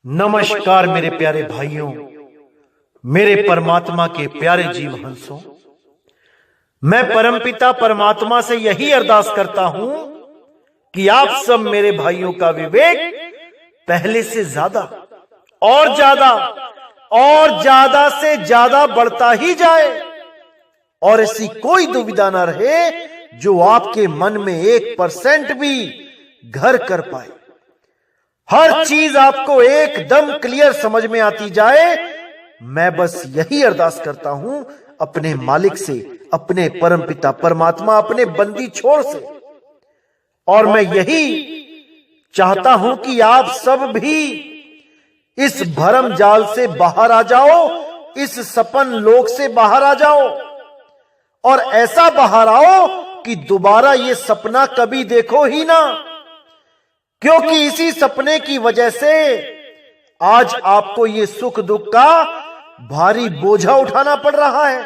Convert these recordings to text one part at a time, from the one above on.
नमस्कार मेरे प्यारे भाइयों, मेरे परमात्मा के प्यारे जीव हंसों। मैं परमपिता परमात्मा से यही अरदास करता हूं कि आप सब मेरे भाइयों का विवेक पहले से ज्यादा और ज्यादा से ज्यादा बढ़ता ही जाए और ऐसी कोई दुविधा ना रहे जो आपके मन में 1% भी घर कर पाए। हर चीज आपको एकदम क्लियर समझ में आती जाए। मैं बस यही अरदास करता हूं अपने मालिक से, अपने परमपिता परमात्मा, अपने बंदी छोड़ से। और मैं यही चाहता हूं कि आप सब भी इस भरम जाल से बाहर आ जाओ, इस सपन लोक से बाहर आ जाओ और ऐसा बाहर आओ कि दोबारा ये सपना कभी देखो ही ना, क्योंकि इसी सपने की वजह से आज आपको ये सुख दुख का भारी बोझा उठाना पड़ रहा है।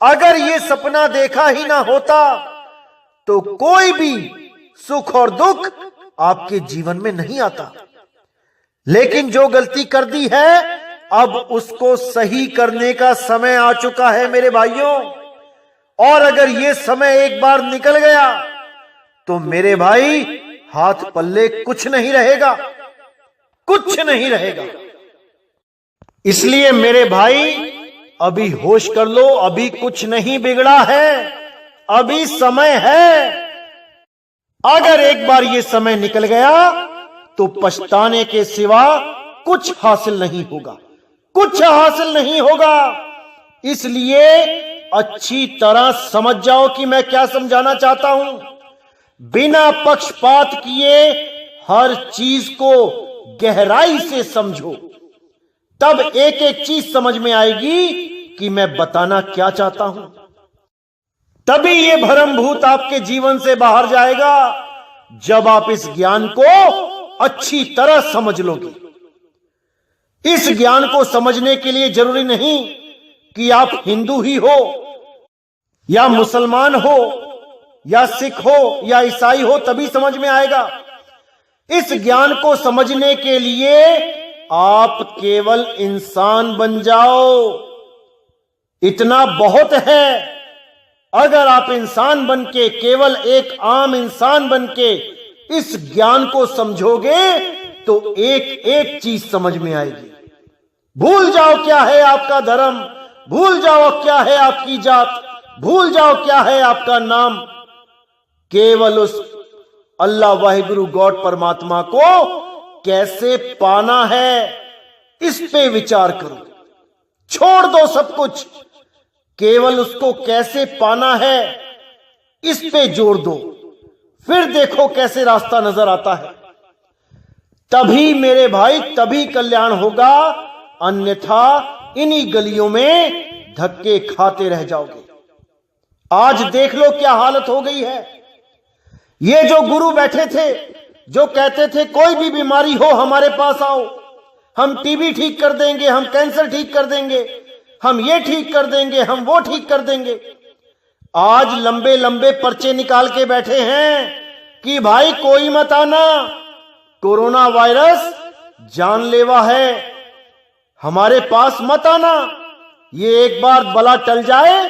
अगर ये सपना देखा ही ना होता तो कोई भी सुख और दुख आपके जीवन में नहीं आता। लेकिन जो गलती कर दी है अब उसको सही करने का समय आ चुका है मेरे भाइयों। और अगर ये समय एक बार निकल गया तो मेरे भाई हाथ पल्ले कुछ नहीं रहेगा, कुछ नहीं रहेगा। इसलिए मेरे भाई अभी होश कर लो, अभी कुछ नहीं बिगड़ा है, अभी समय है। अगर एक बार ये समय निकल गया तो पछताने के सिवा कुछ हासिल नहीं होगा, कुछ हासिल नहीं होगा। इसलिए अच्छी तरह समझ जाओ कि मैं क्या समझाना चाहता हूं। बिना पक्षपात किए हर चीज को गहराई से समझो, तब एक एक चीज समझ में आएगी कि मैं बताना क्या चाहता हूं। तभी ये भ्रम भूत आपके जीवन से बाहर जाएगा जब आप इस ज्ञान को अच्छी तरह समझ लोगे। इस ज्ञान को समझने के लिए जरूरी नहीं कि आप हिंदू ही हो या मुसलमान हो या सिख हो या ईसाई हो तभी समझ में आएगा। इस ज्ञान को समझने के लिए आप केवल इंसान बन जाओ, इतना बहुत है। अगर आप इंसान बनके, केवल एक आम इंसान बनके इस ज्ञान को समझोगे तो एक एक चीज समझ में आएगी। भूल जाओ क्या है आपका धर्म, भूल जाओ क्या है आपकी जात, भूल जाओ क्या है आपका नाम। केवल उस अल्लाह वाहिगुरु गॉड परमात्मा को कैसे पाना है इस पे विचार करो। छोड़ दो सब कुछ, केवल उसको कैसे पाना है इस पे जोर दो, फिर देखो कैसे रास्ता नजर आता है। तभी मेरे भाई, तभी कल्याण होगा, अन्यथा इन्हीं गलियों में धक्के खाते रह जाओगे। आज देख लो क्या हालत हो गई है। ये जो गुरु बैठे थे, जो कहते थे कोई भी बीमारी हो हमारे पास आओ, हम टीबी ठीक कर देंगे, हम कैंसर ठीक कर देंगे, हम ये ठीक कर देंगे, हम वो ठीक कर देंगे, आज लंबे लंबे पर्चे निकाल के बैठे हैं कि भाई कोई मत आना, कोरोना वायरस जानलेवा है, हमारे पास मत आना। ये एक बार बला टल जाए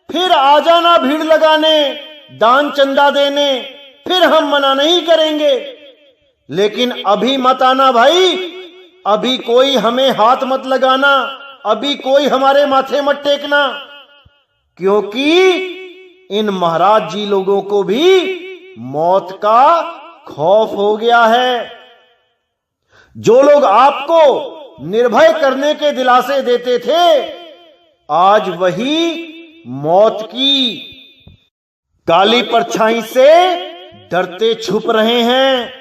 फिर आ जाना भीड़ लगाने, दान चंदा देने, फिर हम मना नहीं करेंगे। लेकिन अभी मत आना भाई, अभी कोई हमें हाथ मत लगाना, अभी कोई हमारे माथे मत टेकना, क्योंकि इन महाराज जी लोगों को भी मौत का खौफ हो गया है। जो लोग आपको निर्भय करने के दिलासे देते थे आज वही मौत की काली परछाई से डरते छुप रहे हैं।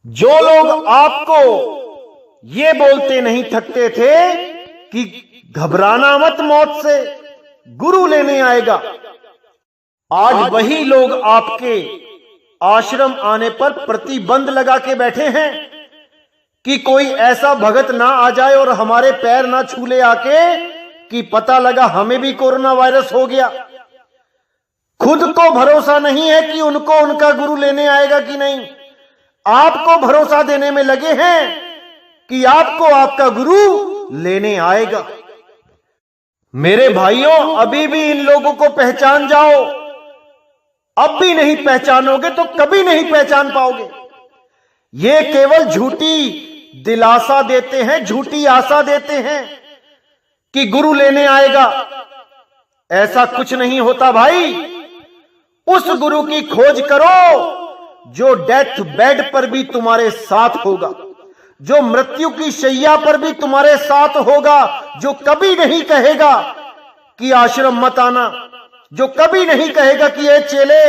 जो लोग आपको ये बोलते नहीं थकते थे कि घबराना मत मौत से, गुरु लेने आएगा, आज वही लोग आपके आश्रम आने पर प्रतिबंध लगा के बैठे हैं कि कोई ऐसा भगत ना आ जाए और हमारे पैर ना छू ले आके कि पता लगा हमें भी कोरोना वायरस हो गया। खुद को भरोसा नहीं है कि उनको उनका गुरु लेने आएगा कि नहीं। आपको भरोसा देने में लगे हैं कि आपको आपका गुरु लेने आएगा। मेरे भाइयों, अभी भी इन लोगों को पहचान जाओ। अब भी नहीं पहचानोगे तो कभी नहीं पहचान पाओगे। ये केवल झूठी दिलासा देते हैं, झूठी आशा देते हैं कि गुरु लेने आएगा। ऐसा कुछ नहीं होता भाई। उस गुरु की खोज करो जो डेथ बेड पर भी तुम्हारे साथ होगा, जो मृत्यु की शैया पर भी तुम्हारे साथ होगा, जो कभी नहीं कहेगा कि आश्रम मत आना, जो कभी नहीं कहेगा कि ये चेले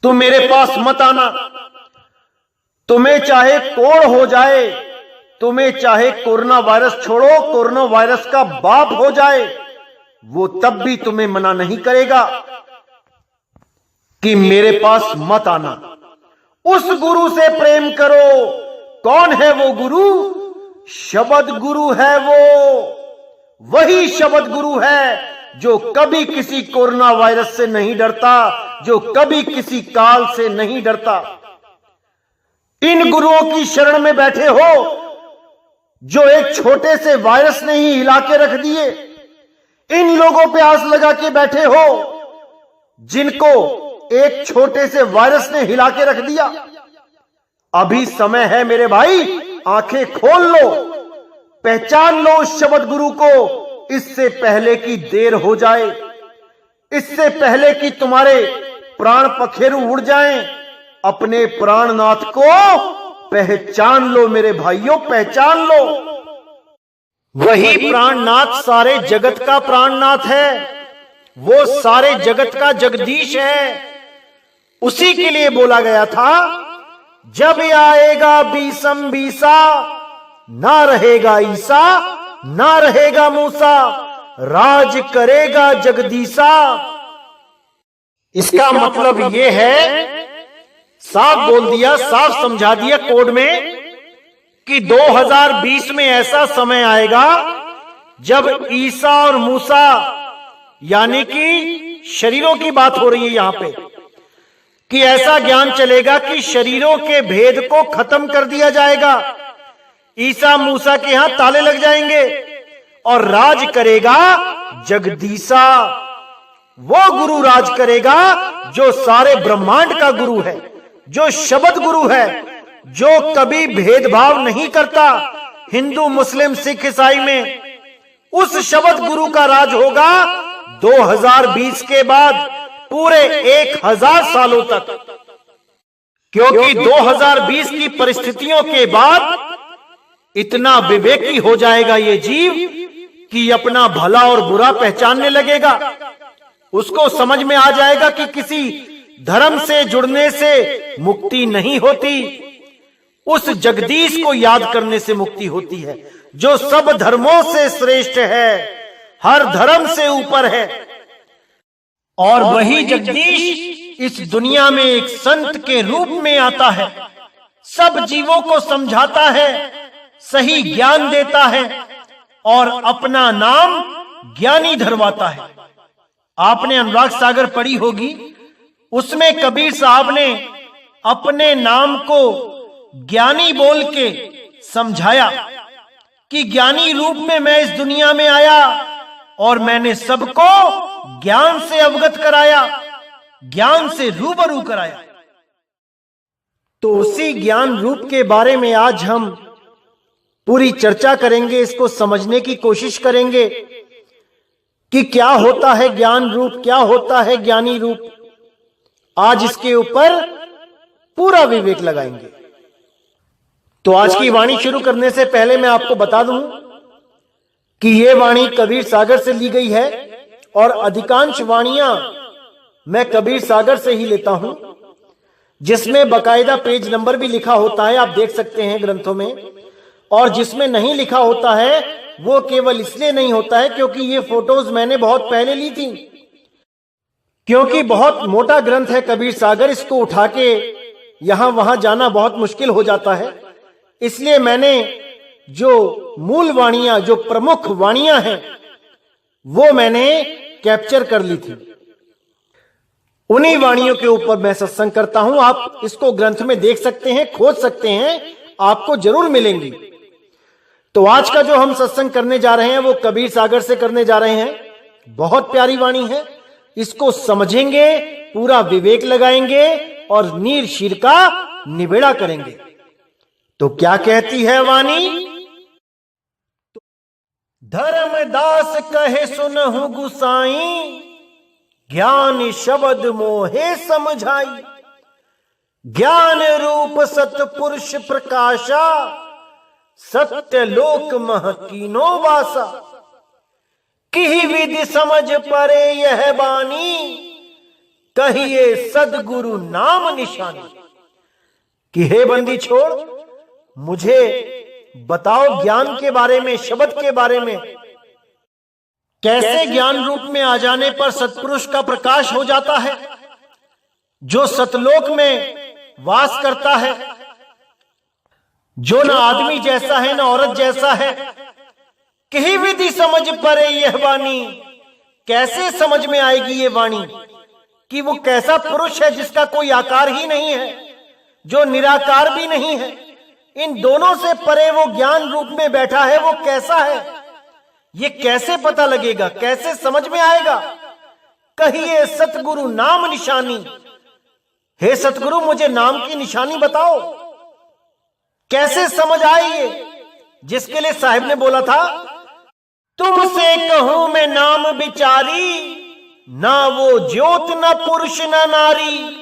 तुम मेरे पास मत आना। तुम्हें चाहे कोढ़ हो जाए, तुम्हें चाहे कोरोना वायरस, छोड़ो कोरोना वायरस का बाप हो जाए, वो तब भी तुम्हें मना नहीं करेगा कि मेरे पास मत आना। उस गुरु से प्रेम करो। कौन है वो गुरु? शब्द गुरु है वो। वही शब्द गुरु है जो कभी किसी कोरोना वायरस से नहीं डरता, जो कभी किसी काल से नहीं डरता। इन गुरुओं की शरण में बैठे हो जो एक छोटे से वायरस ने ही हिला के रख दिए। इन लोगों पे आस लगा के बैठे हो जिनको एक छोटे से वायरस ने हिला के रख दिया। अभी समय है मेरे भाई, आंखें खोल लो, पहचान लो उस शब्द गुरु को, इससे पहले कि देर हो जाए, इससे पहले कि तुम्हारे प्राण पखेरु उड़ जाएं। अपने प्राणनाथ को पहचान लो मेरे भाइयों, पहचान लो। वही प्राणनाथ सारे जगत का प्राणनाथ है, वो सारे जगत का जगदीश है। उसी के लिए बोला गया था, जब आएगा बीसम बीसा, ना रहेगा ईसा, ना रहेगा मूसा, राज करेगा जगदीसा। इसका मतलब यह है, साफ बोल दिया, साफ समझा दिया कोड में कि 2020 में ऐसा समय आएगा जब ईसा और मूसा, यानी कि शरीरों की बात हो रही है यहां पे, कि ऐसा ज्ञान चलेगा कि शरीरों के भेद को खत्म कर दिया जाएगा। ईसा मूसा के यहां ताले लग जाएंगे और राज करेगा जगदीसा। वो गुरु राज करेगा जो सारे ब्रह्मांड का गुरु है, जो शब्द गुरु है, जो कभी भेदभाव नहीं करता हिंदू मुस्लिम सिख ईसाई में। उस शब्द गुरु का राज होगा 2020 के बाद पूरे 1000 सालों तक, क्योंकि 2020 की परिस्थितियों के बाद इतना विवेकी हो जाएगा ये जीव कि अपना भला और बुरा पहचानने लगेगा। उसको समझ में आ जाएगा कि किसी धर्म से जुड़ने से मुक्ति नहीं होती, उस जगदीश को याद करने से मुक्ति होती है, जो सब धर्मों से श्रेष्ठ है, हर धर्म से ऊपर है। और वही जगदीश इस दुनिया में एक संत के रूप में आता है, सब जीवों को समझाता है, सही ज्ञान देता है और अपना नाम ज्ञानी धरवाता है। आपने अनुराग सागर पढ़ी होगी, उसमें कबीर साहब ने अपने नाम को ज्ञानी बोल के समझाया कि ज्ञानी रूप में मैं इस दुनिया में आया और मैंने सबको ज्ञान से अवगत कराया, ज्ञान से रूबरू कराया। तो उसी ज्ञान रूप के बारे में आज हम पूरी चर्चा करेंगे, इसको समझने की कोशिश करेंगे कि क्या होता है ज्ञान रूप, क्या होता है ज्ञानी रूप। आज इसके ऊपर पूरा विवेक लगाएंगे। तो आज की वाणी शुरू करने से पहले मैं आपको बता दूं कि यह वाणी कबीर सागर से ली गई है और अधिकांश वाणियां मैं कबीर सागर से ही लेता हूं, जिसमें बकायदा पेज नंबर भी लिखा होता है, आप देख सकते हैं ग्रंथों में। और जिसमें नहीं लिखा होता है वो केवल इसलिए नहीं होता है क्योंकि ये फोटोज मैंने बहुत पहले ली थी, क्योंकि बहुत मोटा ग्रंथ है कबीर सागर, इसको उठा के यहां वहां जाना बहुत मुश्किल हो जाता है। इसलिए मैंने जो मूल वाणियां, जो प्रमुख वाणियां हैं, वो मैंने कैप्चर कर ली थी। उन्हीं वाणियों के ऊपर मैं सत्संग करता हूं। आप इसको ग्रंथ में देख सकते हैं, खोज सकते हैं, आपको जरूर मिलेंगी। तो आज का जो हम सत्संग करने जा रहे हैं वो कबीर सागर से करने जा रहे हैं। बहुत प्यारी वाणी है, इसको समझेंगे, पूरा विवेक लगाएंगे और नीर शीर का निबेड़ा करेंगे। तो क्या कहती है वाणी? धर्मदास कहे सुनहु गुसाई, ज्ञान शब्द मोहे समझाई। ज्ञान रूप सतपुरुष प्रकाशा, सत्य लोक मह कीनो वासा। किहि विधि समझ परे यह बानी, कहिए सदगुरु नाम निशानी। कि हे बंदी छोड़, मुझे बताओ ज्ञान के बारे में, शब्द के बारे में। कैसे ज्ञान रूप में आ जाने पर सत्पुरुष का प्रकाश हो जाता है, जो सतलोक में वास करता है, जो ना आदमी जैसा है ना औरत जैसा है। कही विधि समझ परे यह वाणी, कैसे समझ में आएगी ये वाणी कि वो कैसा पुरुष है जिसका कोई आकार ही नहीं है, जो निराकार भी नहीं है, इन दोनों से परे वो ज्ञान रूप में बैठा है, वो कैसा है, ये कैसे पता लगेगा, कैसे समझ में आएगा? कहिए सतगुरु नाम निशानी, हे सतगुरु मुझे नाम की निशानी बताओ, कैसे समझ आई ये? जिसके लिए साहिब ने बोला था, तुमसे कहूं मैं नाम बिचारी, ना वो ज्योत ना पुरुष ना नारी।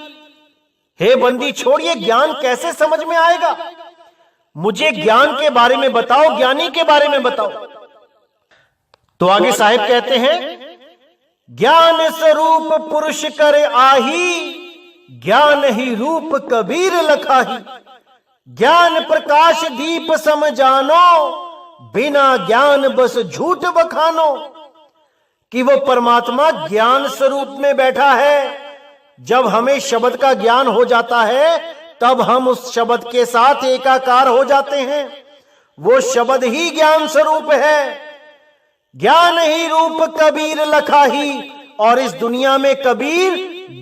हे बंदी छोड़िए, ज्ञान कैसे समझ में आएगा? मुझे ज्ञान के बारे में बताओ, ज्ञानी के बारे में बताओ। तो आगे साहिब कहते हैं, ज्ञान स्वरूप पुरुष कर आही, ज्ञान ही रूप कबीर लखाही। ज्ञान प्रकाश दीप सम जानो, बिना ज्ञान बस झूठ बखानो। कि वो परमात्मा ज्ञान स्वरूप में बैठा है। जब हमें शब्द का ज्ञान हो जाता है तब हम उस शब्द के साथ एकाकार हो जाते हैं। वो शब्द ही ज्ञान स्वरूप है। ज्ञान ही रूप कबीर लखाही, और इस दुनिया में कबीर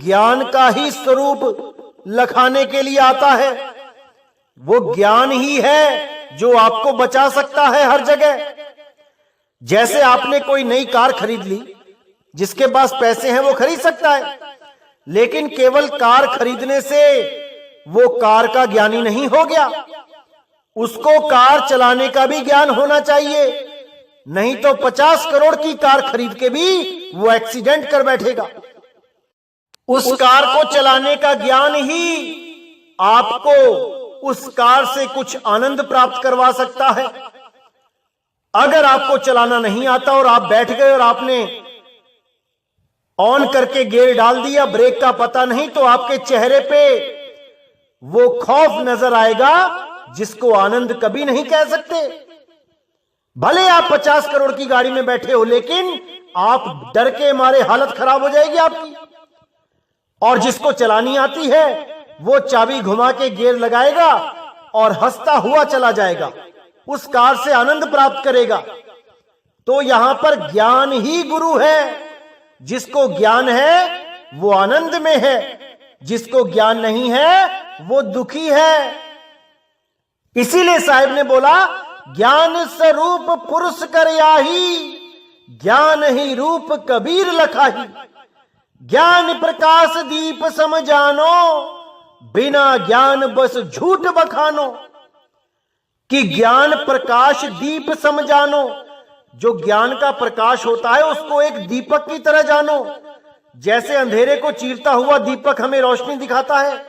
ज्ञान का ही स्वरूप लखाने के लिए आता है। वो ज्ञान ही है जो आपको बचा सकता है हर जगह। जैसे आपने कोई नई कार खरीद ली, जिसके पास पैसे हैं वो खरीद सकता है, लेकिन केवल कार खरीदने से वो कार का ज्ञानी नहीं हो गया। उसको कार चलाने का भी ज्ञान होना चाहिए, नहीं तो 50 करोड़ की कार खरीद के भी वो एक्सीडेंट कर बैठेगा। उस कार को चलाने का ज्ञान ही आपको उस कार से कुछ आनंद प्राप्त करवा सकता है। अगर आपको चलाना नहीं आता और आप बैठ गए और आपने ऑन करके गियर डाल दिया, ब्रेक का पता नहीं, तो आपके चेहरे पे वो खौफ नजर आएगा जिसको आनंद कभी नहीं कह सकते। भले आप 50 करोड़ की गाड़ी में बैठे हो, लेकिन आप डर के मारे हालत खराब हो जाएगी आपकी। और जिसको चलानी आती है वो चाबी घुमा के गियर लगाएगा और हंसता हुआ चला जाएगा, उस कार से आनंद प्राप्त करेगा। तो यहां पर ज्ञान ही गुरु है। जिसको ज्ञान है वो आनंद में है, जिसको ज्ञान नहीं है वो दुखी है। इसीलिए साहिब ने बोला, ज्ञान स्वरूप पुरुष कर आही, ज्ञान ही रूप कबीर लखाही। ज्ञान प्रकाश दीप सम जानो, बिना ज्ञान बस झूठ बखानो। कि ज्ञान प्रकाश दीप सम जानो, जो ज्ञान का प्रकाश होता है उसको एक दीपक की तरह जानो। जैसे अंधेरे को चीरता हुआ दीपक हमें रोशनी दिखाता है,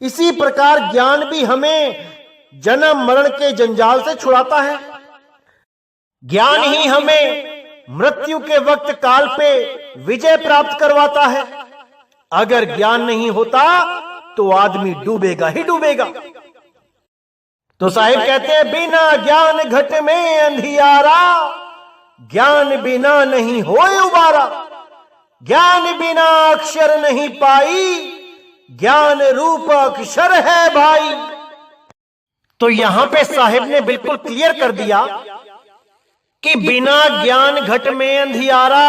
इसी प्रकार ज्ञान भी हमें जन्म मरण के जंजाल से छुड़ाता है। ज्ञान ही हमें मृत्यु के वक्त काल पे विजय प्राप्त करवाता है। अगर ज्ञान नहीं होता तो आदमी डूबेगा ही डूबेगा। तो साहिब कहते हैं, बिना ज्ञान घट में अंधियारा, ज्ञान बिना नहीं होए उबारा। ज्ञान बिना अक्षर नहीं पाई, ज्ञान रूप अक्षर है भाई। तो यहां पे साहिब ने बिल्कुल क्लियर कर दिया कि बिना ज्ञान घट में अंधियारा,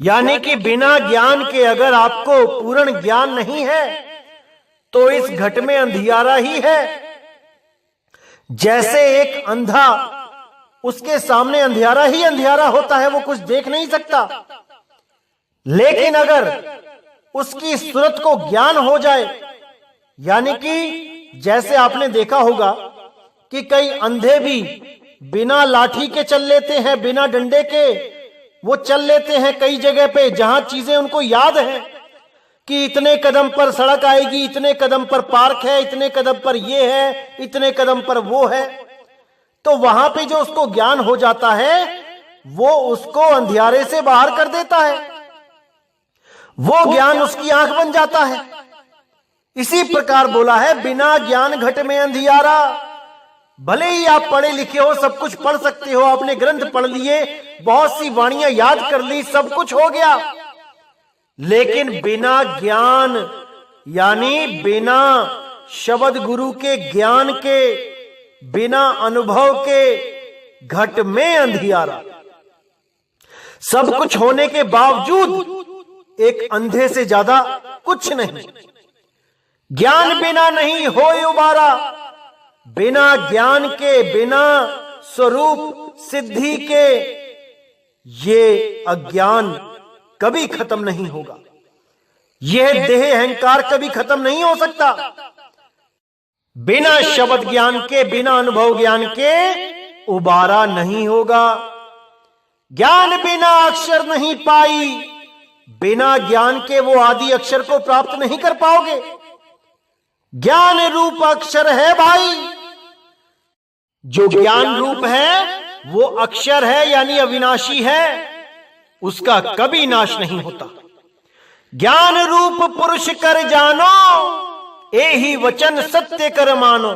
यानी कि बिना ज्ञान के अगर आपको पूर्ण ज्ञान नहीं है तो इस घट में अंधियारा ही है। जैसे एक अंधा, उसके सामने अंधियारा ही अंधियारा होता है, वो कुछ देख नहीं सकता। लेकिन अगर उसकी सूरत को ज्ञान हो जाए, यानी कि जैसे आपने देखा होगा कि कई अंधे भी बिना लाठी के चल लेते हैं, बिना डंडे के वो चल लेते हैं कई जगह पे, जहां चीजें उनको याद है कि इतने कदम पर सड़क आएगी, इतने कदम पर पार्क है, इतने कदम पर ये है, इतने कदम पर वो है। तो वहां पे जो उसको ज्ञान हो जाता है वो उसको अंधियारे से बाहर कर देता है, वो ज्ञान उसकी आंख बन जाता है। इसी प्रकार बोला है बिना ज्ञान घट में अंधियारा। भले ही आप पढ़े लिखे हो, सब कुछ पढ़ सकते हो, आपने ग्रंथ पढ़ लिए, बहुत सी वाणियां याद कर ली, सब कुछ हो गया, लेकिन बिना ज्ञान यानी बिना शब्द गुरु के ज्ञान के, बिना अनुभव के घट में अंधियारा। सब कुछ होने के बावजूद एक अंधे से ज्यादा कुछ नहीं। ज्ञान बिना नहीं होए उबारा। बिना ज्ञान के, बिना स्वरूप सिद्धि के ये अज्ञान कभी खत्म नहीं होगा। यह देह अहंकार कभी खत्म नहीं हो सकता। बिना शब्द ज्ञान के, बिना अनुभव ज्ञान के उबारा नहीं होगा। ज्ञान बिना अक्षर नहीं पाई। बिना ज्ञान के वो आदि अक्षर को प्राप्त नहीं कर पाओगे। ज्ञान रूप अक्षर है भाई। जो ज्ञान रूप है वो अक्षर है, यानी अविनाशी है, उसका कभी नाश नहीं होता। ज्ञान रूप पुरुष कर जानो, एही वचन सत्य कर मानो।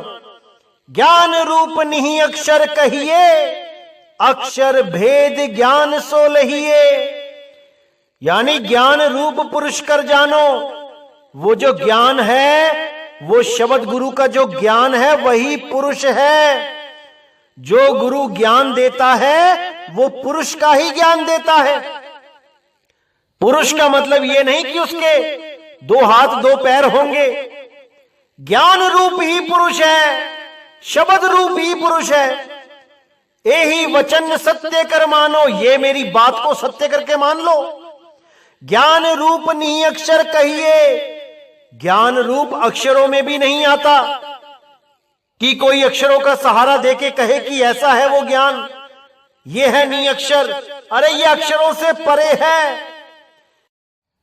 ज्ञान रूप नहीं अक्षर कहिए, अक्षर भेद ज्ञान सो लहिए। यानी ज्ञान रूप पुरुष कर जानो, वो जो ज्ञान है, वो शब्द गुरु का जो ज्ञान है वही पुरुष है। जो गुरु ज्ञान देता है वो पुरुष का ही ज्ञान देता है। पुरुष का मतलब ये नहीं कि उसके 2 हाथ 2 पैर होंगे। ज्ञान रूप ही पुरुष है, शब्द रूप ही पुरुष है। यही वचन सत्य कर मानो, ये मेरी बात को सत्य करके मान लो। ज्ञान रूप नहीं अक्षर कहिए। ज्ञान रूप अक्षरों में भी नहीं आता कि कोई अक्षरों का सहारा देके कहे कि ऐसा है वो ज्ञान, ये है नी अक्षर। अरे ये अक्षरों से परे है।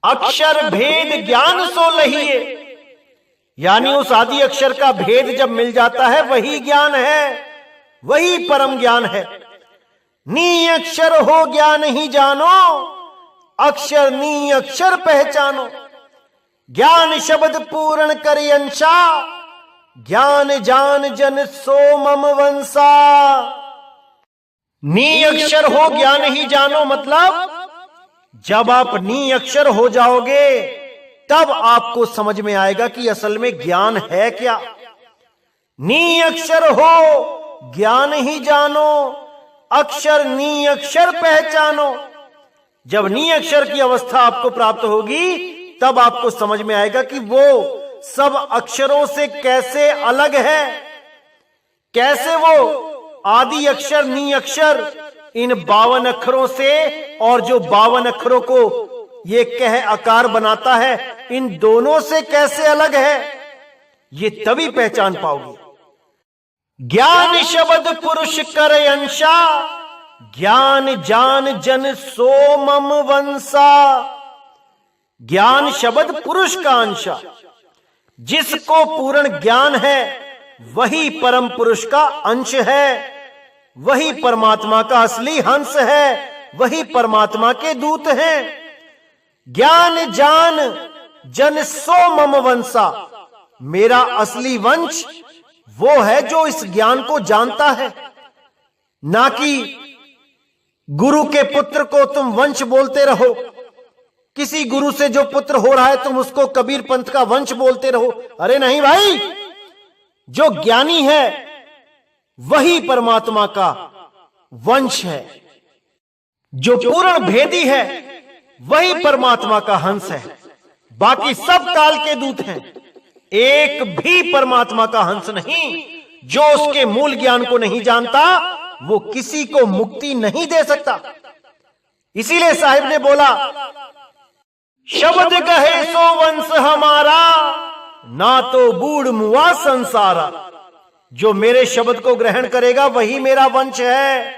अक्षर भेद ज्ञान सो लहिए, यानी उस आदि अक्षर का भेद जब मिल जाता है वही ज्ञान है, वही परम ज्ञान है। नी अक्षर हो ज्ञान ही जानो, अक्षर नी अक्षर पहचानो। ज्ञान शब्द पूर्ण करे अंशा, ज्ञान जान जन सो मम वंशा। नी अक्षर हो ज्ञान ही जानो मतलब जब आप नी अक्षर हो जाओगे तब आपको समझ में आएगा कि असल में ज्ञान है क्या। नी अक्षर हो ज्ञान ही जानो, अक्षर नी अक्षर पहचानो। जब नी अक्षर की अवस्था आपको प्राप्त होगी तब आपको समझ में आएगा कि वो सब अक्षरों से कैसे अलग है, कैसे वो आदि अक्षर नी अक्षर इन 52 अक्षरों से और जो 52 अक्षरों को ये कह आकार बनाता है, इन दोनों से कैसे अलग है, ये तभी पहचान पाओगे। ज्ञान शब्द पुरुष कर अंशा, ज्ञान जान जन सो मम वंशा। ज्ञान शब्द पुरुष का अंश, जिसको पूर्ण ज्ञान है वही परम पुरुष का अंश है, वही परमात्मा का असली हंस है, वही परमात्मा के दूत हैं। ज्ञान जान जन सो मम वंशा, मेरा असली वंश वो है जो इस ज्ञान को जानता है, ना कि गुरु के पुत्र को तुम वंश बोलते रहो। किसी गुरु से जो पुत्र हो रहा है तुम उसको कबीर पंथ का वंश बोलते रहो। अरे नहीं भाई, जो ज्ञानी है वही परमात्मा का वंश है। जो पूर्ण भेदी है वही परमात्मा का हंस है। बाकी सब काल के दूत हैं, एक भी परमात्मा का हंस नहीं। जो उसके मूल ज्ञान को नहीं जानता वो किसी को मुक्ति नहीं दे सकता। इसीलिए साहिब ने बोला, शब्द कहे सो वंश हमारा, ना तो बूढ़ मुआ संसारा। जो मेरे शब्द को ग्रहण करेगा वही मेरा वंश है।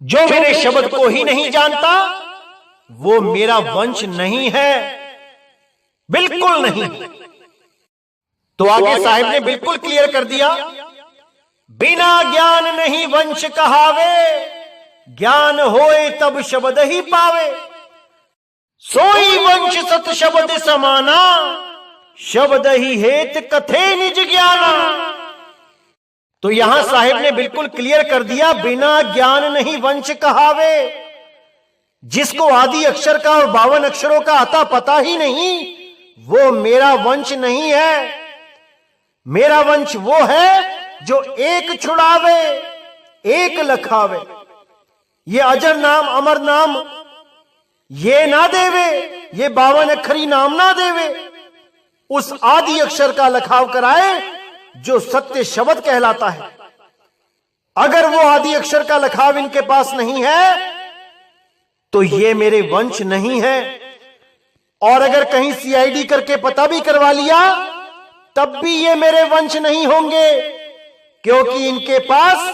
जो मेरे शब्द को ही नहीं जानता वो मेरा वंश नहीं है, बिल्कुल नहीं। तो आगे साहिब ने बिल्कुल क्लियर कर दिया, बिना ज्ञान नहीं वंश कहावे, ज्ञान होए तब शब्द ही पावे। सोई वंश सत शब्द समाना, शब्द ही हेत कथे निज ज्ञाना। तो यहां साहिब ने बिल्कुल क्लियर कर दिया, बिना ज्ञान नहीं वंश कहावे। जिसको आदि अक्षर का और 52 अक्षरों का अता पता ही नहीं, वो मेरा वंश नहीं है। मेरा वंश वो है जो एक छुड़ावे एक लखावे। ये अजर नाम अमर नाम ये ना देवे, ये 52 अक्षरी नाम ना देवे। उस आदि अक्षर का लखाव कराए जो सत्य शब्द कहलाता है। अगर वो आदि अक्षर का लखाव इनके पास नहीं है तो ये मेरे वंश नहीं है। और अगर कहीं सीआईडी करके पता भी करवा लिया तब भी ये मेरे वंश नहीं होंगे, क्योंकि इनके पास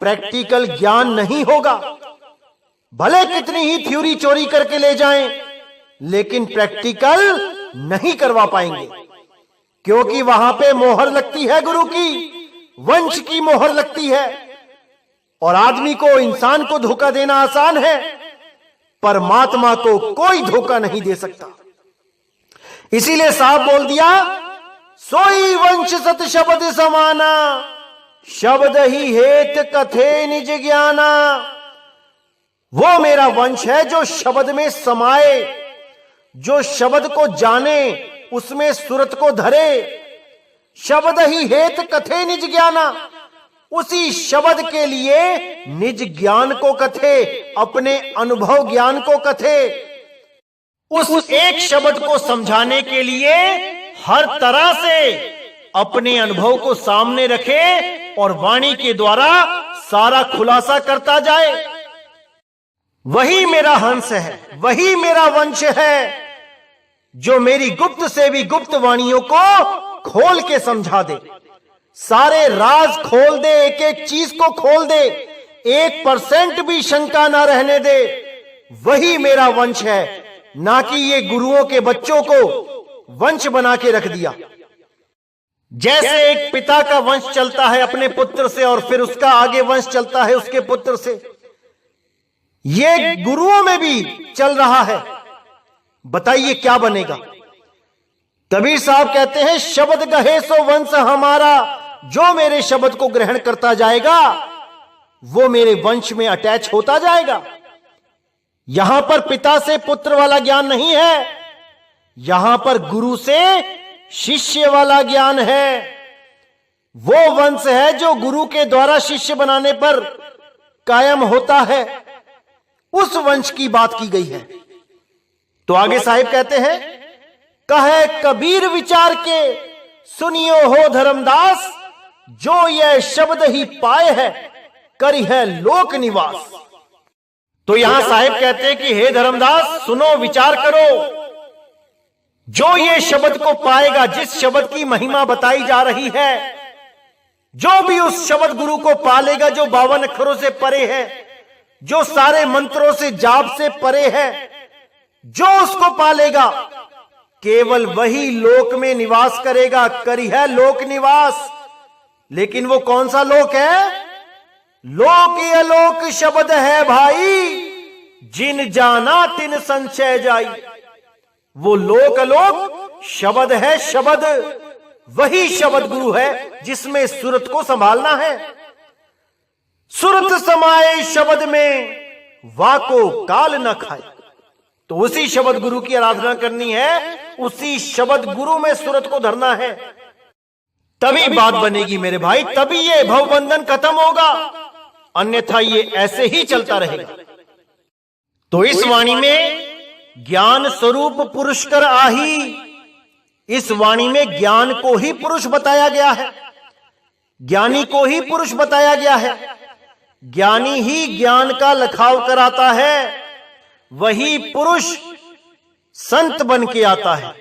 प्रैक्टिकल ज्ञान नहीं होगा। भले कितनी ही थ्योरी चोरी करके ले जाएं, लेकिन प्रैक्टिकल नहीं करवा पाएंगे, क्योंकि वहां पे मोहर लगती है गुरु की, वंश की मोहर लगती है। और आदमी को, इंसान को धोखा देना आसान है, परमात्मा को कोई धोखा नहीं दे सकता। इसीलिए साहब बोल दिया, सोई वंश सत शब्द समाना, शब्द ही हेत कथे निज ज्ञाना। वो मेरा वंश है जो शब्द में समाए, जो शब्द को जाने, उसमें सुरत को धरे। शब्द ही हेत कथे निज ज्ञाना, उसी शब्द के लिए निज ज्ञान को कथे, अपने अनुभव ज्ञान को कथे। उस एक शब्द को समझाने के लिए हर तरह से अपने अनुभव को सामने रखे और वाणी के द्वारा सारा खुलासा करता जाए। वही मेरा हंस है, वही मेरा वंश है, जो मेरी गुप्त से भी गुप्त वाणियों को खोल के समझा दे, सारे राज खोल दे, एक एक चीज को खोल दे, 1% भी शंका ना रहने दे। वही मेरा वंश है, ना कि ये गुरुओं के बच्चों को वंश बना के रख दिया। जैसे एक पिता का वंश चलता है अपने पुत्र से और फिर उसका आगे वंश चलता है उसके पुत्र से, ये गुरुओं में भी चल रहा है। बताइए क्या बनेगा? कबीर साहब कहते हैं, शब्द कहे सो वंश हमारा, जो मेरे शब्द को ग्रहण करता जाएगा वो मेरे वंश में अटैच होता जाएगा। यहां पर पिता से पुत्र वाला ज्ञान नहीं है, यहां पर गुरु से शिष्य वाला ज्ञान है। वो वंश है जो गुरु के द्वारा शिष्य बनाने पर कायम होता है, उस वंश की बात की गई है। तो आगे साहिब कहते हैं, कहे कबीर विचार के सुनियो हो धर्मदास, जो यह शब्द ही पाए है करी है लोक निवास। तो यहां साहिब कहते हैं कि हे धर्मदास सुनो, विचार करो, जो ये शब्द को पाएगा, जिस शब्द की महिमा बताई जा रही है, जो भी उस शब्द गुरु को पालेगा जो 52 अक्षरों से परे है, जो सारे मंत्रों से जाप से परे है, जो उसको पालेगा केवल वही लोक में निवास करेगा, करी है लोक निवास। लेकिन वो कौन सा लोक है? लोक अलोक शब्द है भाई, जिन जाना तिन संशय जाई। वो लोक अलोक शब्द है, शब्द वही शब्द गुरु है जिसमें सुरत को संभालना है। सुरत समाए शब्द में, वाको काल न खाए। तो उसी शब्द गुरु की आराधना करनी है, उसी शब्द गुरु में सुरत को धरना है, तभी बात बनेगी मेरे भाई, तभी ये भवबंधन खत्म होगा, अन्यथा ये ऐसे ही चलता रहेगा। तो इस वाणी में ज्ञान स्वरूप पुरुष कर आही। इस वाणी में ज्ञान को ही पुरुष बताया गया है, ज्ञानी को ही पुरुष बताया गया है। ज्ञानी ही ज्ञान का लखाव कराता है, वही पुरुष संत बन के आता है,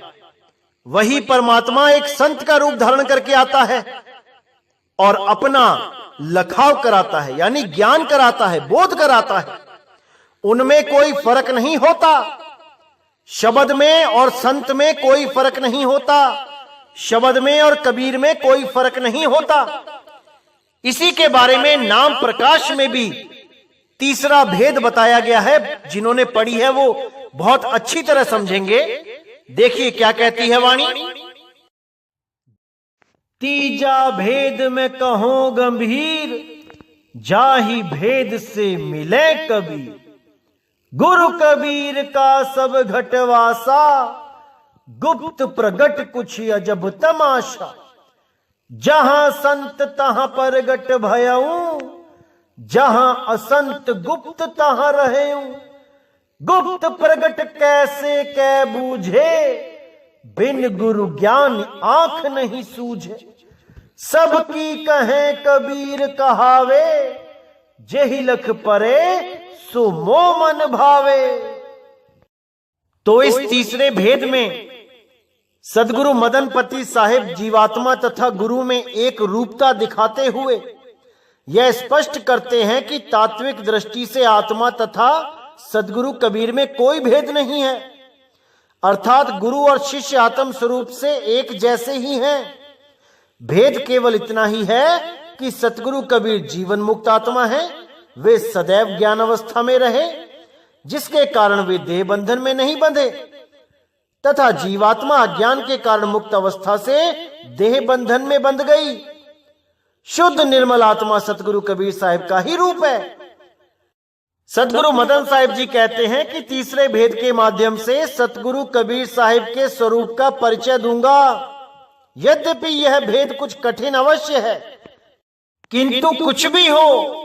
वही परमात्मा एक संत का रूप धारण करके आता है और अपना लखाव कराता है, यानी ज्ञान कराता है, बोध कराता है। उनमें कोई फर्क नहीं होता, शब्द में और संत में कोई फर्क नहीं होता, शब्द में और कबीर में कोई फर्क नहीं होता। इसी के बारे में नाम प्रकाश में भी तीसरा भेद बताया गया है। जिन्होंने पढ़ी है वो बहुत अच्छी तरह समझेंगे। देखिए क्या कहती है वाणी। तीजा भेद में कहो गंभीर, जाहि भेद से मिले कबीर। गुरु कबीर का सब घटवासा, गुप्त प्रगट कुछ अजब तमाशा। जहां संत तहां प्रगट भयऊ, जहां असंत गुप्त तहां रहेऊ। गुप्त प्रगट कैसे कै बूझे, बिन गुरु ज्ञान आंख नहीं सूझे। सबकी कहे कबीर कहावे, जेहि लख परे सो मोह मन भावे। तो इस तीसरे भेद में सदगुरु मदनपति साहिब जीवात्मा तथा गुरु में एक रूपता दिखाते हुए यह स्पष्ट करते हैं कि तात्विक दृष्टि से आत्मा तथा सदगुरु कबीर में कोई भेद नहीं है, अर्थात गुरु और शिष्य आत्म स्वरूप से एक जैसे ही हैं। भेद केवल इतना ही है कि सतगुरु कबीर जीवन मुक्त आत्मा है, वे सदैव ज्ञान अवस्था में रहे, जिसके कारण वे देह बंधन में नहीं बंधे, तथा जीवात्मा अज्ञान के कारण मुक्त अवस्था से देह बंधन में बंध गई। शुद्ध निर्मल आत्मा सतगुरु कबीर साहिब का ही रूप है। सतगुरु मदन साहिब जी कहते हैं कि तीसरे भेद के माध्यम से सतगुरु कबीर साहिब के स्वरूप का परिचय दूंगा। यद्यपि यह भेद कुछ कठिन अवश्य है, किंतु कुछ भी हो,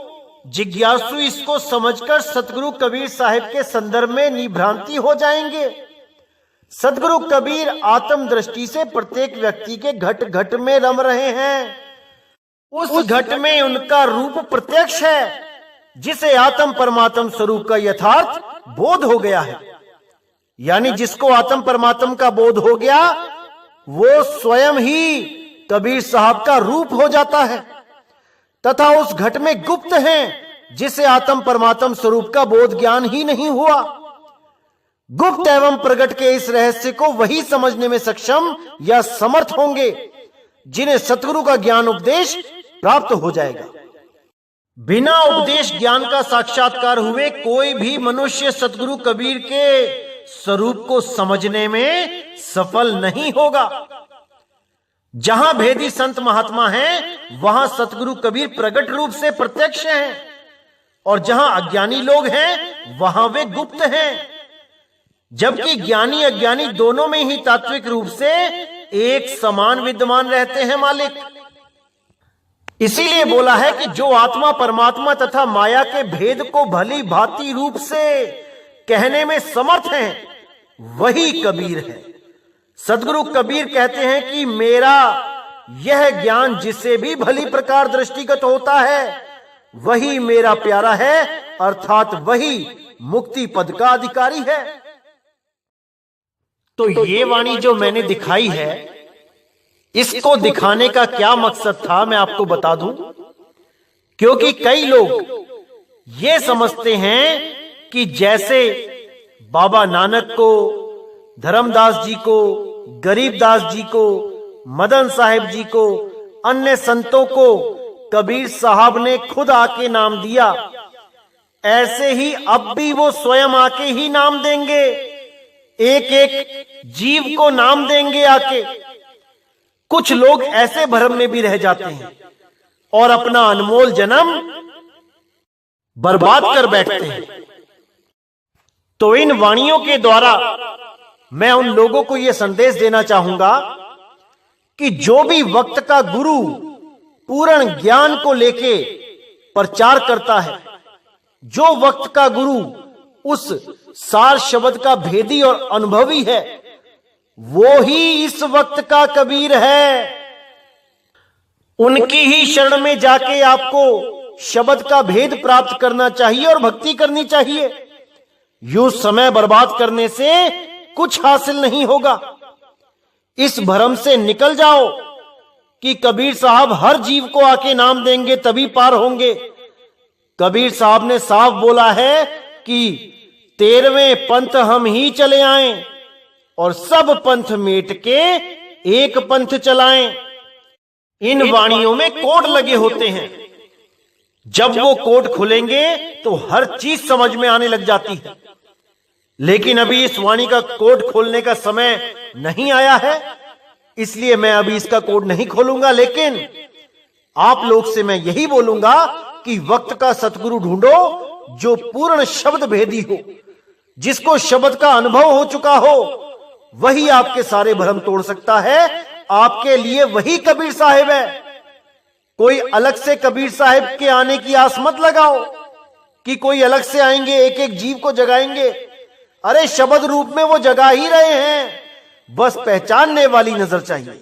जिज्ञासु इसको समझकर सतगुरु कबीर साहिब के संदर्भ में निभ्रांति हो जाएंगे। सतगुरु कबीर आत्म दृष्टि से प्रत्येक व्यक्ति के घट घट में रम रहे हैं। उस घट में उनका रूप प्रत्यक्ष है, जिसे आत्म परमात्म स्वरूप का यथार्थ बोध हो गया है। यानी जिसको आत्म परमात्म का बोध हो गया, वो स्वयं ही कबीर साहब का रूप हो जाता है, तथा उस घट में गुप्त हैं, जिसे आत्म परमात्म स्वरूप का बोध ज्ञान ही नहीं हुआ। गुप्त एवं प्रगट के इस रहस्य को वही समझने में सक्षम या समर्थ होंगे, जिन्हें सतगुरु का ज्ञान उपदेश प्राप्त हो जाएगा। बिना उपदेश ज्ञान का साक्षात्कार हुए कोई भी मनुष्य सतगुरु कबीर के स्वरूप को समझने में सफल नहीं होगा। जहां भेदी संत महात्मा हैं, वहां सतगुरु कबीर प्रगट रूप से प्रत्यक्ष हैं, और जहां अज्ञानी लोग हैं, वहां वे गुप्त हैं। जबकि ज्ञानी अज्ञानी दोनों में ही तात्विक रूप से एक समान विद्यमान रहते हैं मालिक। इसीलिए बोला है कि जो आत्मा परमात्मा तथा माया के भेद को भली भांति रूप से कहने में समर्थ हैं, वही कबीर है। सदगुरु कबीर कहते हैं कि मेरा यह ज्ञान जिसे भी भली प्रकार दृष्टिगत होता है, वही मेरा प्यारा है, अर्थात वही मुक्ति पद का अधिकारी है। तो ये वाणी जो मैंने दिखाई है, इसको दिखाने का क्या मकसद था मैं आपको बता दूं। क्योंकि कई लोग ये समझते हैं कि जैसे बाबा नानक को, धर्मदास जी को, गरीबदास जी को, मदन साहिब जी को, अन्य संतों को कबीर साहब ने खुद आके नाम दिया, ऐसे ही अब भी वो स्वयं आके ही नाम देंगे, एक एक जीव को नाम देंगे आके। कुछ लोग ऐसे भ्रम में भी रह जाते हैं और अपना अनमोल जन्म बर्बाद कर बैठते हैं। तो इन वाणियों के द्वारा मैं उन लोगों को यह संदेश देना चाहूंगा कि जो भी वक्त का गुरु पूर्ण ज्ञान को लेके प्रचार करता है, जो वक्त का गुरु उस सार शब्द का भेदी और अनुभवी है, वो ही इस वक्त का कबीर है। उनकी ही शरण में जाके आपको शब्द का भेद प्राप्त करना चाहिए और भक्ति करनी चाहिए। यूं समय बर्बाद करने से कुछ हासिल नहीं होगा। इस भ्रम से निकल जाओ कि कबीर साहब हर जीव को आके नाम देंगे तभी पार होंगे। कबीर साहब ने साफ बोला है कि 13वें पंथ हम ही चले आए और सब पंथ मेट के एक पंथ चलाएं। इन वाणियों में कोड लगे होते हैं। जब वो कोड खुलेंगे तो हर चीज समझ में आने लग जाती है। लेकिन अभी इस वाणी का कोड खोलने का समय नहीं आया है, इसलिए मैं अभी इसका कोड नहीं खोलूंगा। लेकिन आप लोग से मैं यही बोलूंगा कि वक्त का सतगुरु ढूंढो जो पूर्ण शब्द भेदी हो, जिसको शब्द का अनुभव हो चुका हो। वही आपके सारे भ्रम तोड़ सकता है। आपके लिए वही कबीर साहिब है। कोई अलग से कबीर साहिब के आने की आस मत लगाओ कि कोई अलग से आएंगे, एक एक जीव को जगाएंगे। अरे शब्द रूप में वो जगा ही रहे हैं, बस पहचानने वाली नजर चाहिए।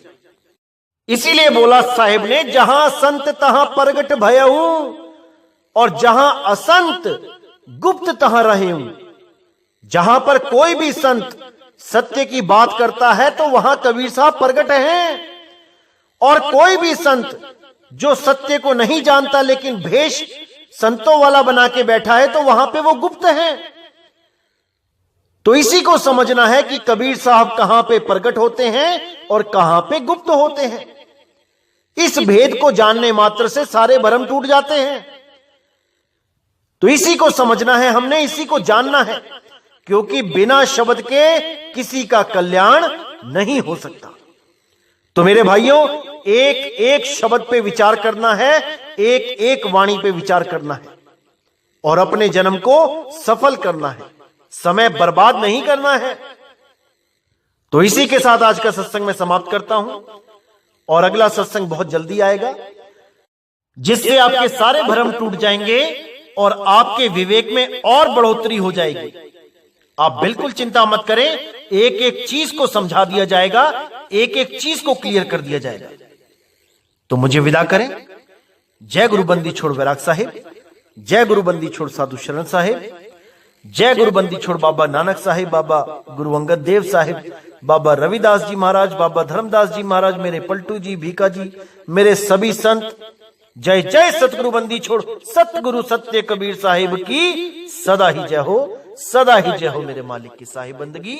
इसीलिए बोला साहिब ने, जहां संत तहां प्रगट भयहूं और जहां असंत गुप्त तहां रहूं। जहां पर कोई भी संत सत्य की बात करता है तो वहां कबीर साहब प्रगट हैं, और कोई भी संत जो सत्य को नहीं जानता लेकिन भेष संतों वाला बना के बैठा है तो वहां पे वो गुप्त है। तो इसी को समझना है कि कबीर साहब कहां पे प्रकट होते हैं और कहां पे गुप्त होते हैं। इस भेद को जानने मात्र से सारे भ्रम टूट जाते हैं। तो इसी को समझना है, हमने इसी को जानना है, क्योंकि बिना शब्द के किसी का कल्याण नहीं हो सकता। तो मेरे भाइयों, एक एक शब्द पे विचार करना है, एक एक वाणी पे विचार करना है और अपने जन्म को सफल करना है, समय बर्बाद नहीं करना है। तो इसी के साथ आज का सत्संग मैं समाप्त करता हूं और अगला सत्संग बहुत जल्दी आएगा, जिससे आपके सारे भ्रम टूट जाएंगे और आपके विवेक में और बढ़ोतरी हो जाएगी। आप बिल्कुल चिंता मत करें, एक एक चीज को समझा दिया जाएगा, एक एक चीज को क्लियर कर दिया जाएगा। तो मुझे विदा करें। जय गुरु बंदी छोड़ वैराग साहिब, जय गुरु बंदी छोड़ साधु शरण साहिब, जय गुरु बंदी छोड़ बाबा नानक साहिब, बाबा गुरु अंगद देव साहिब, बाबा रविदास जी महाराज, बाबा धर्मदास जी महाराज, मेरे पलटू जी, भीखा जी, मेरे सभी संत। जय जय सतगुरु बंदी छोड़ सतगुरु सत्य कबीर साहिब की सदा ही जय हो, सदा ही जय हो। मेरे मालिक की साहिब बंदगी।